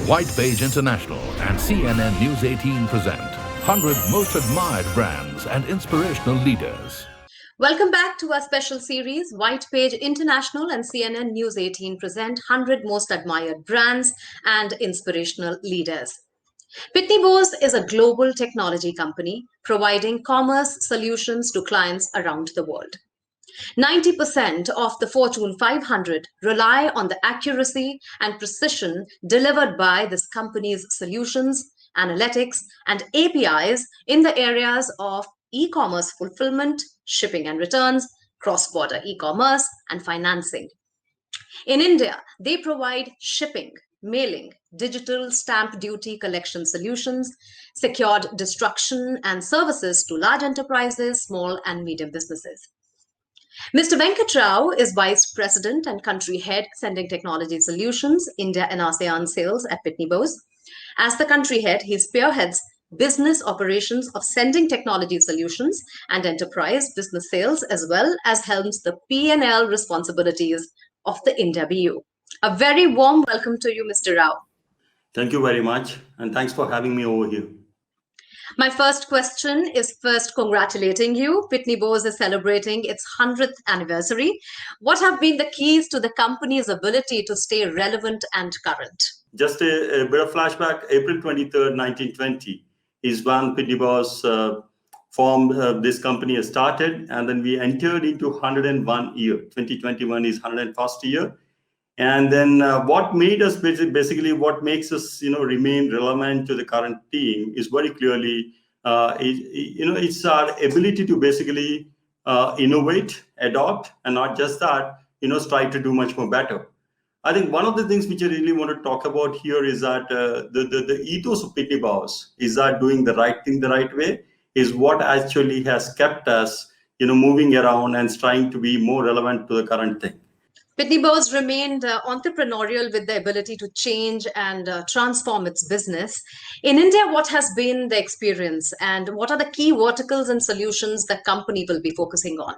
White Page International and CNN-News18 present 100 Most Admired Brands and Inspirational Leaders. Welcome back to our special series. White Page International and CNN-News18 present 100 Most Admired Brands and Inspirational Leaders. Pitney Bowes is a global technology company providing commerce solutions to clients around the world. 90% of the Fortune 500 rely on the accuracy and precision delivered by this company's solutions, analytics, and APIs in the areas of e-commerce fulfillment, shipping and returns, cross-border e-commerce, and financing. In India, they provide shipping, mailing, digital stamp duty collection solutions, secured destruction and services to large enterprises, small and medium businesses. Mr. Venkat Rao is Vice President and Country Head, Sending Technology Solutions, India and ASEAN Sales at Pitney Bowes. As the Country Head, he spearheads business operations of Sending Technology Solutions and enterprise business sales, as well as helms the P&L responsibilities of the India BU. A very warm welcome to you, Mr. Rao. Thank you very much, and thanks for having me over here. My first question is first congratulating you. Pitney Bowes is celebrating its 100th anniversary. What have been the keys to the company's ability to stay relevant and current? Just a bit of flashback. April 23rd, 1920 is when Pitney Bowes formed this company has started, and then we entered into 101 year. 2021 is 101st year. And then what made us basically what makes us remain relevant to the current team is very clearly it's our ability to basically innovate, adopt, and not just that strive to do much more better. I think one of the things which I really want to talk about here is that the ethos of Pitney Bowes is that doing the right thing the right way is what actually has kept us moving around and trying to be more relevant to the current thing. Pitney Bowes remained entrepreneurial with the ability to change and transform its business. In India, what has been the experience and what are the key verticals and solutions the company will be focusing on?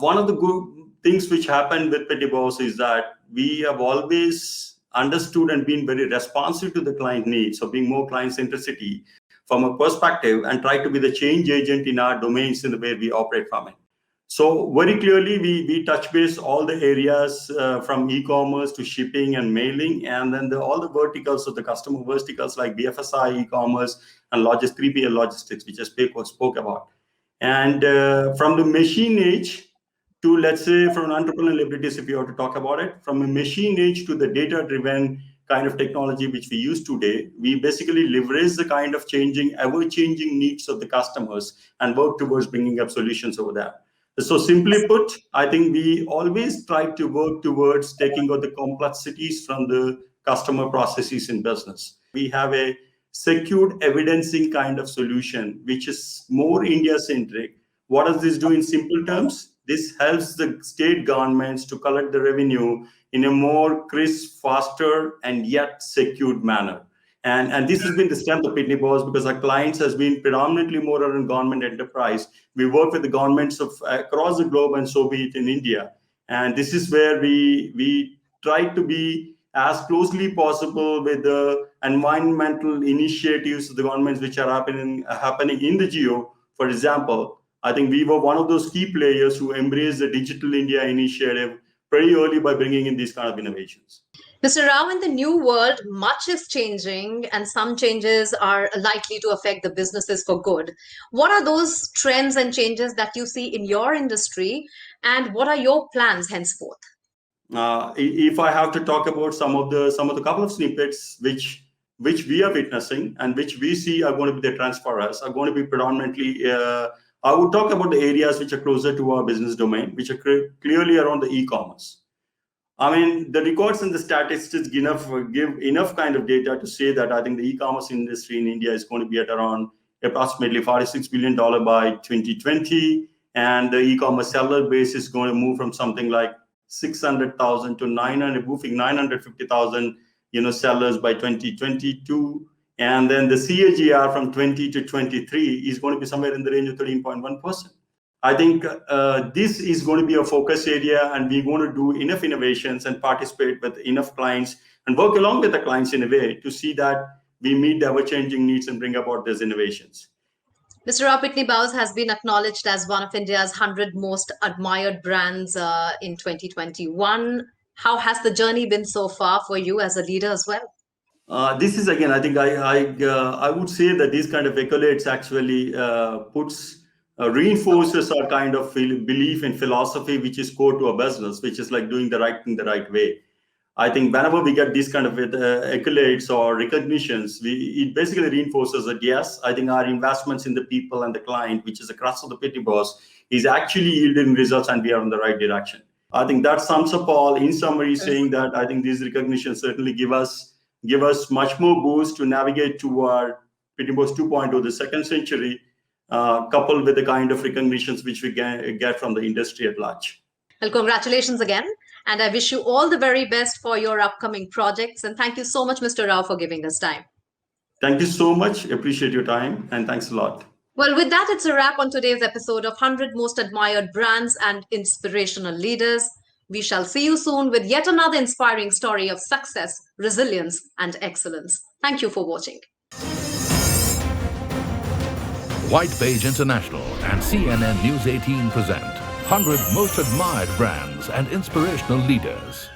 One of the good things which happened with Pitney Bowes is that we have always understood and been very responsive to the client needs, so being more client centricity from a perspective and try to be the change agent in our domains in the way we operate from it. So very clearly, we touch base all the areas from e-commerce to shipping and mailing, and then all the verticals of the customer verticals like BFSI, e-commerce, and 3PL logistics, which I spoke about. And from the machine age to, let's say, from an entrepreneurial abilities, if you have to talk about it, from a machine age to the data-driven kind of technology which we use today, we basically leverage the kind of ever-changing needs of the customers and work towards bringing up solutions over there. So simply put, I think we always try to work towards taking out the complexities from the customer processes in business. We have a secured evidencing kind of solution, which is more India-centric. What does this do in simple terms? This helps the state governments to collect the revenue in a more crisp, faster, and yet secured manner. And this has been the strength of Pitney Bowes because our clients has been predominantly more around government enterprise. We work with the governments of across the globe, and so be it in India. And this is where we try to be as closely possible with the environmental initiatives of the governments which are happening in the geo. For example, I think we were one of those key players who embraced the Digital India initiative very early by bringing in these kind of innovations. Mr. Rao, in the new world, much is changing and some changes are likely to affect the businesses for good. What are those trends and changes that you see in your industry and what are your plans henceforth? If I have to talk about some of the couple of snippets which we are witnessing and which we see are going to be the trends for us, are going to be predominantly, I would talk about the areas which are closer to our business domain, which are clearly around the e-commerce. I mean, the records and the statistics give enough kind of data to say that I think the e-commerce industry in India is going to be at around approximately $46 billion by 2020. And the e-commerce seller base is going to move from something like 600,000 to 950,000, sellers by 2022. And then the CAGR from 20 to 23 is going to be somewhere in the range of 13.1%. I think this is going to be a focus area, and we're going to do enough innovations and participate with enough clients and work along with the clients in a way to see that we meet the ever-changing needs and bring about these innovations. Mr. Rao, Pitney Bowes has been acknowledged as one of India's 100 most admired brands in 2021. How has the journey been so far for you as a leader as well? This is again, I think I would say that these kind of accolades actually reinforces our kind of belief in philosophy, which is core to our business, which is like doing the right thing the right way. I think whenever we get these kind of accolades or recognitions, it basically reinforces that, yes, I think our investments in the people and the client, which is the crux of the Pitney Bowes, is actually yielding results and we are in the right direction. I think that sums up all in summary, saying that I think these recognitions certainly give us much more boost to navigate toward Pitney Bowes 2.0, the second century, coupled with the kind of recognitions which we get from the industry at large. Well, congratulations again. And I wish you all the very best for your upcoming projects. And thank you so much, Mr. Rao, for giving us time. Thank you so much. Appreciate your time. And thanks a lot. Well, with that, it's a wrap on today's episode of 100 Most Admired Brands and Inspirational Leaders. We shall see you soon with yet another inspiring story of success, resilience, and excellence. Thank you for watching. White Page International and CNN-News18 present 100 Most Admired Brands and Inspirational Leaders.